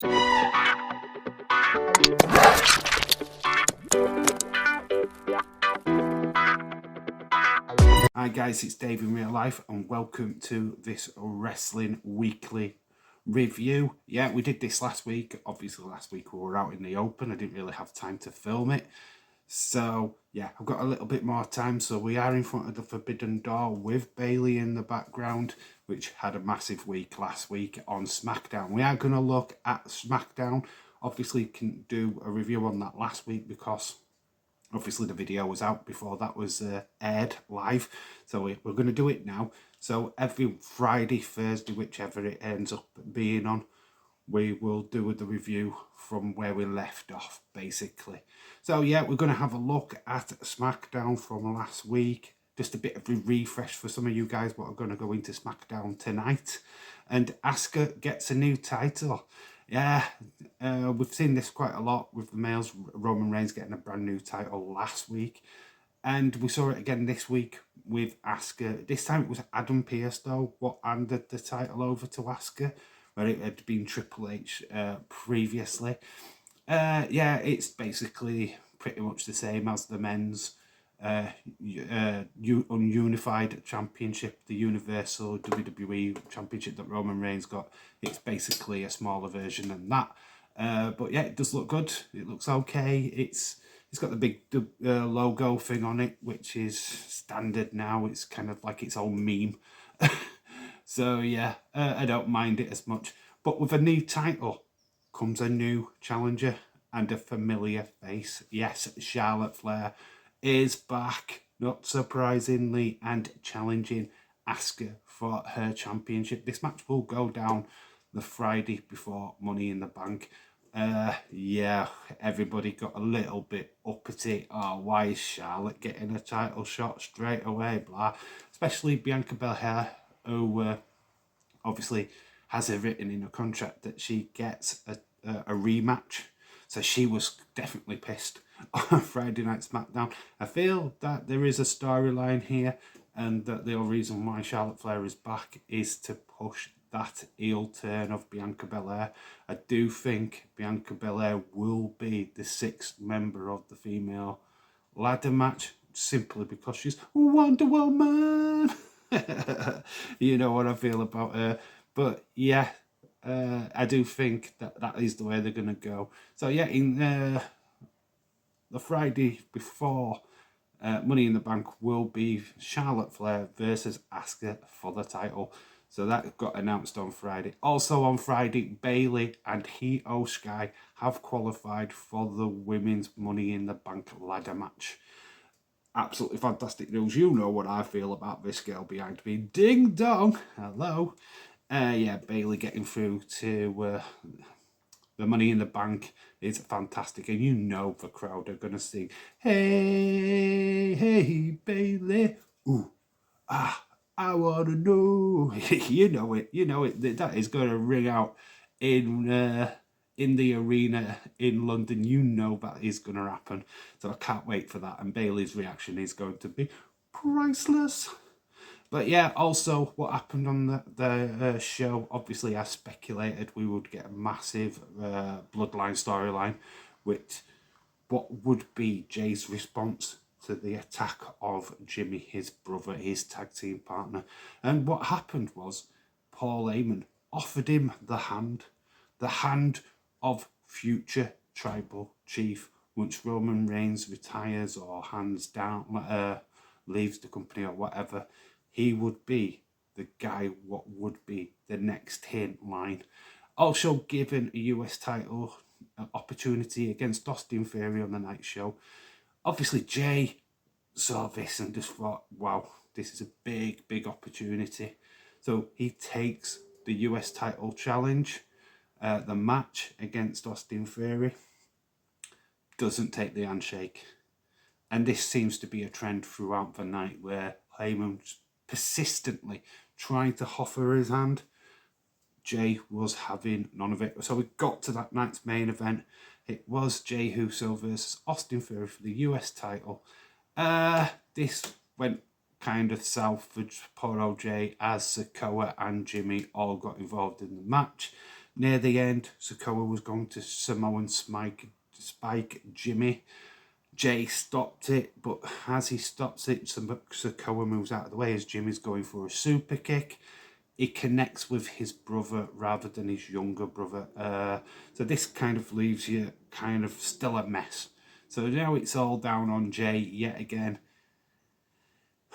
Hi guys, it's Dave in real life and welcome to this Wrestling Weekly review. Yeah, we did this last week. Obviously last week we were out in the open. I didn't really have time to film it. So yeah, I've got a little bit more time. So we are in front of the Forbidden Door with Bayley in the background, which had a massive week last week on Smackdown. We are going to look at Smackdown. Obviously can do a review on that last week because obviously the video was out before that was aired live, so we're going to do it now. So every Friday, Thursday, whichever it ends up being on, we will do the review from where we left off, basically. So yeah, we're going to have a look at Smackdown from last week. Just a bit of a refresh for some of you guys what are going to go into Smackdown tonight. And Asuka gets a new title. Yeah, we've seen this quite a lot with the males. Roman Reigns getting a brand new title last week. And we saw it again this week with Asuka. This time it was Adam Pearce, though, what handed the title over to Asuka, where it had been Triple H previously. Yeah, it's basically pretty much the same as the men's ununified championship, the Universal WWE Championship that Roman Reigns got. It's basically a smaller version than that. But yeah, it does look good. It looks okay. It's got the big logo thing on it, which is standard now. It's kind of like its own meme. So yeah, I don't mind it as much. But with a new title comes a new challenger and a familiar face. Yes, Charlotte Flair is back, not surprisingly, and challenging Asuka for her championship. This match will go down the Friday before Money in the Bank. Yeah, everybody got a little bit uppity. Oh, why is Charlotte getting a title shot straight away? Blah. Especially Bianca Belair, who obviously has it written in her contract that she gets a rematch. So she was definitely pissed on Friday Night Smackdown. I feel that there is a storyline here, and that the only reason why Charlotte Flair is back is to push that heel turn of Bianca Belair. I do think Bianca Belair will be the sixth member of the female ladder match, simply because she's Wonder Woman. You know what I feel about her. But yeah, I do think that is the way they're going to go. So yeah, in the Friday before Money in the Bank will be Charlotte Flair versus Asuka for the title. So that got announced on Friday. Also on Friday, Bayley and Io Sky have qualified for the women's Money in the Bank ladder match. Absolutely fantastic news. You know what I feel about this girl behind me. Ding dong. Hello. Yeah, Bayley getting through to the Money in the Bank is fantastic, and you know the crowd are gonna sing, "Hey, hey, Bayley, ooh, ah, I wanna know." You know it. That is gonna ring out in the arena in London. You know that is gonna happen. So I can't wait for that. And Bayley's reaction is going to be priceless. But yeah, also what happened on the show, obviously I speculated we would get a massive bloodline storyline with what would be Jay's response to the attack of Jimmy, his brother, his tag team partner. And what happened was Paul Heyman offered him the hand of future tribal chief once Roman Reigns retires or hands down, leaves the company or whatever. He would be the guy what would be the next hint line. Also given a US title opportunity against Austin Theory on the night show. Obviously Jay saw this and just thought, wow, this is a big, big opportunity. So he takes the US title challenge, the match against Austin Theory, doesn't take the handshake. And this seems to be a trend throughout the night where Heyman's persistently trying to offer his hand. Jay was having none of it. So we got to that night's main event. It was Jey Uso versus Austin Theory for the US title. This went kind of south for poor old Jay, as Sikoa and Jimmy all got involved in the match. near the end, Sikoa was going to Samoan spike Jimmy. Jay stopped it, but as he stops it, Sikoa moves out of the way as Jimmy's going for a super kick. He connects with his brother rather than his younger brother. So this kind of leaves you kind of still a mess. So now it's all down on Jay yet again.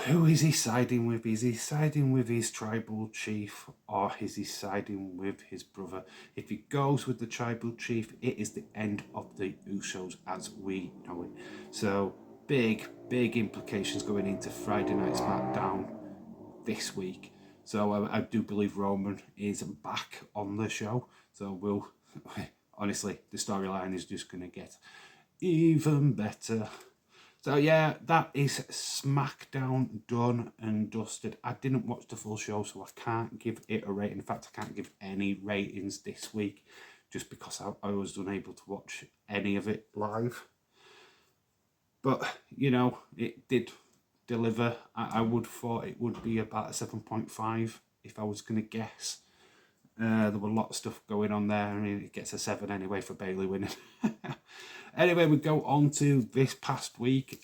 Who is he siding with? Is he siding with his tribal chief or is he siding with his brother? If he goes with the tribal chief, it is the end of the Usos as we know it. So big implications going into Friday Night Smackdown this week. So I do believe Roman is back on the show. So honestly, the storyline is just going to get even better. So yeah, that is Smackdown done and dusted. I didn't watch the full show, so I can't give it a rating. In fact, I can't give any ratings this week just because I was unable to watch any of it live. But, you know, it did deliver. I would have thought it would be about a 7.5 if I was going to guess. There were a lot of stuff going on there. I mean, it gets a 7 anyway for Bayley winning. Anyway, we go on to this past week,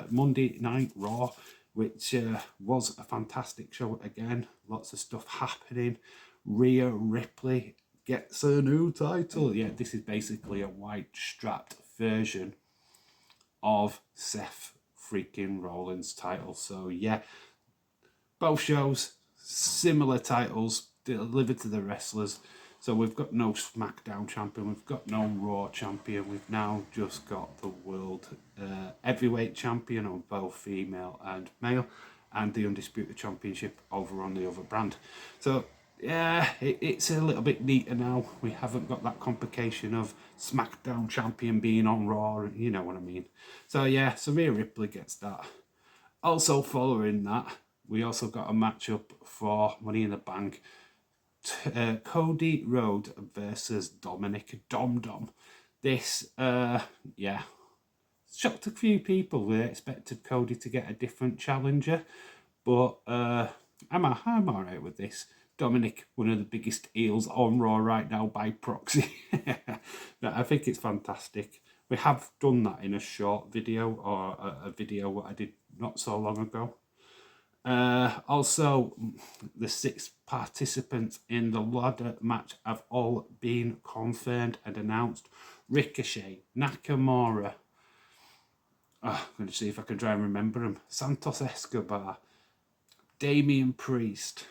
Monday Night Raw, which was a fantastic show again. Lots of stuff happening. Rhea Ripley gets a new title. Yeah, this is basically a white-strapped version of Seth freaking Rollins' title. So yeah, both shows, similar titles delivered to the wrestlers. So we've got no SmackDown champion, we've got no Raw champion, we've now just got the World Heavyweight champion on both female and male, and the Undisputed Championship over on the other brand. So yeah, it's a little bit neater now. We haven't got that complication of SmackDown champion being on Raw, you know what I mean. So yeah, so Rhea Ripley gets that. Also following that, we also got a matchup for Money in the Bank. Cody Rhodes versus Dominic Dom. This, yeah, shocked a few people. We expected Cody to get a different challenger, but I'm all right with this. Dominic, one of the biggest heels on Raw right now by proxy. No, I think it's fantastic. We have done that in a short video, or a video what I did not so long ago. Also, the 6 participants in the ladder match have all been confirmed and announced. Ricochet, Nakamura, I'm going to see if I can try and remember them. Santos Escobar, Damian Priest,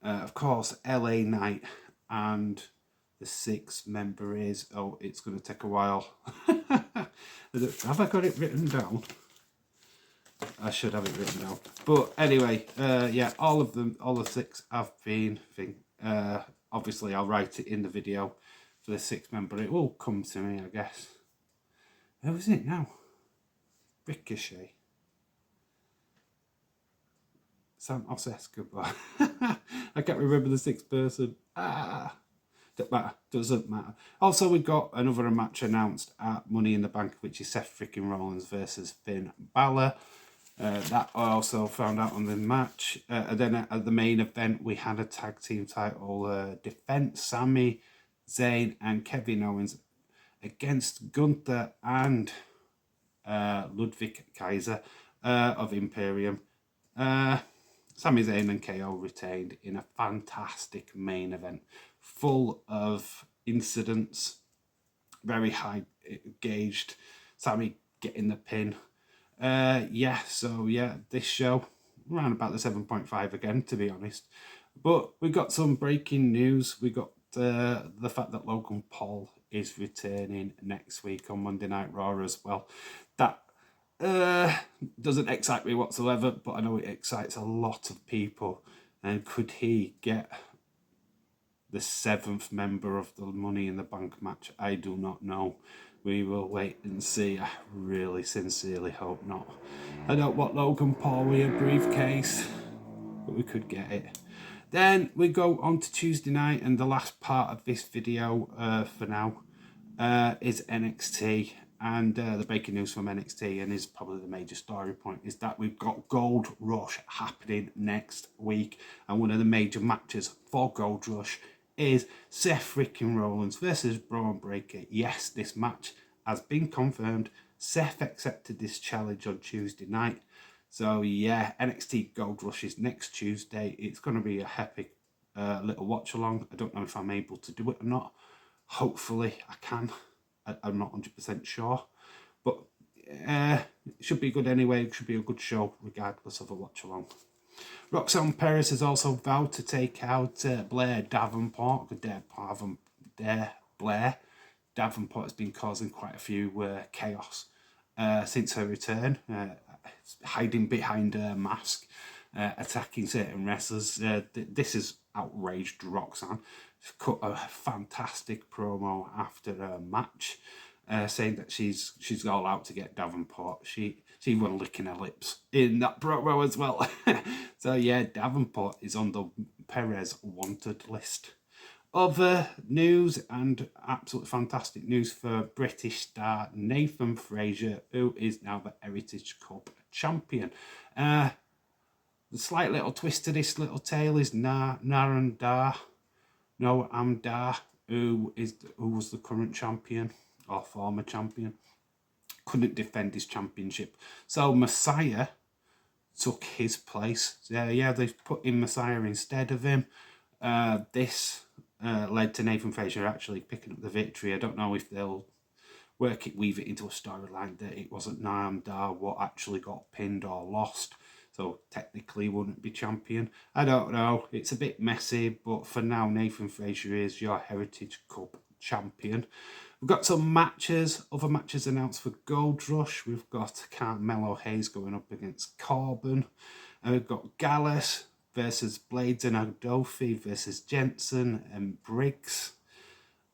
of course, LA Knight, and the 6th member is, it's going to take a while. Have I got it written down? I should have it written down. But anyway, yeah, all of them, all the 6 have been obviously I'll write it in the video for the 6th member. It will come to me, I guess. Who is it now? Ricochet. Santos Escobar. I can't remember the 6th person. Doesn't matter. Also, we got another match announced at Money in the Bank, which is Seth freaking Rollins versus Finn Balor. That I also found out on the match. And then at the main event, we had a tag team title defense. Sami Zayn and Kevin Owens against Gunther and Ludwig Kaiser of Imperium. Sami Zayn and KO retained in a fantastic main event, full of incidents, very high gauged. Sami getting the pin. This show, around about the 7.5 again, to be honest. But we got some breaking news. We got the fact that Logan Paul is returning next week on Monday Night Raw as well. That doesn't excite me whatsoever, but I know it excites a lot of people. And could he get the 7th member of the Money in the Bank match? I do not know. We will wait and see. I really sincerely hope not. I don't want Logan Paul with a briefcase, but we could get it. Then we go on to Tuesday night, and the last part of this video for now is NXT. And the breaking news from NXT, and is probably the major story point, is that we've got Gold Rush happening next week. And one of the major matches for Gold Rush is Seth freaking Rollins versus Braun Breaker. Yes, this match has been confirmed. Seth accepted this challenge on Tuesday night. So yeah, NXT Gold Rush is next Tuesday. It's going to be a epic little watch along. I don't know if I'm able to do it or not. Hopefully I can. I'm not 100% sure. But it should be good anyway. It should be a good show regardless of a watch along. Roxanne Perez has also vowed to take out Blair Davenport. Blair Davenport has been causing quite a few chaos since her return, hiding behind her mask, attacking certain wrestlers. This has outraged Roxanne. She's cut a fantastic promo after her match, saying that she's all out to get Davenport. She even licking her lips in that promo as well. So yeah, Davenport is on the Perez wanted list. Other news and absolutely fantastic news for British star Nathan Fraser, who is now the Heritage Cup champion. The slight little twist to this little tale is Noam Dar, who was the current champion or former champion, couldn't defend his championship. So Messiah took his place. They put in Messiah instead of him. This led to Nathan Fraser actually picking up the victory. I don't know if they'll weave it into a storyline that it wasn't Noam Dar what actually got pinned or lost, so technically wouldn't be champion. I don't know. It's a bit messy, but for now, Nathan Fraser is your Heritage Cup champion. We've got some other matches announced for Gold Rush. We've got Carmelo Hayes going up against Corbin. And we've got Gallus versus Blades and Adolphe versus Jensen and Briggs.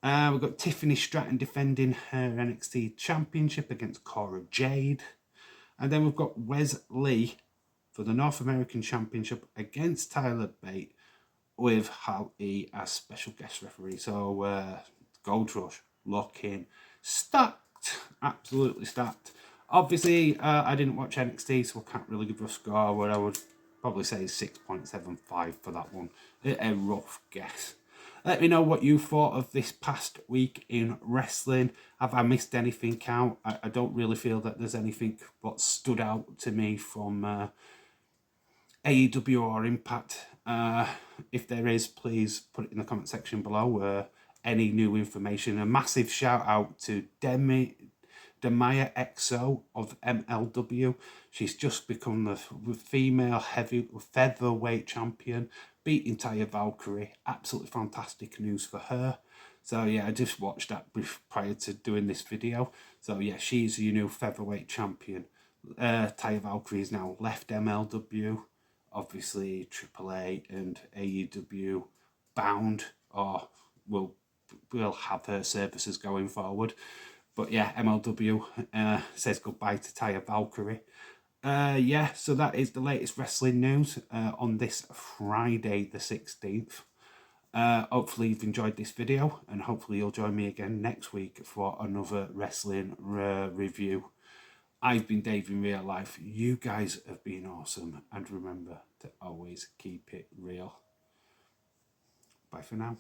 We've got Tiffany Stratton defending her NXT Championship against Cora Jade. And then we've got Wes Lee for the North American Championship against Tyler Bate with Hal E as special guest referee. So Gold Rush looking stacked, absolutely stacked. Obviously, I didn't watch NXT, so I can't really give a score. What I would probably say is 6.75 for that one. A rough guess. Let me know what you thought of this past week in wrestling. Have I missed anything out? I don't really feel that there's anything what stood out to me from AEW or Impact. If there is, please put it in the comment section below. Any new information. A massive shout out to Demaya XO of MLW. She's just become the female featherweight champion, beating Taya Valkyrie. Absolutely fantastic news for her. So yeah, I just watched that prior to doing this video. So yeah, she's your new featherweight champion. Taya Valkyrie has now left MLW. Obviously, AAA and AEW bound or will have her services going forward. But yeah, MLW says goodbye to Taya Valkyrie. So that is the latest wrestling news on this Friday the 16th. Hopefully you've enjoyed this video, and hopefully you'll join me again next week for another wrestling review. I've been Dave in real life. You guys have been awesome, and remember to always keep it real. Bye for now.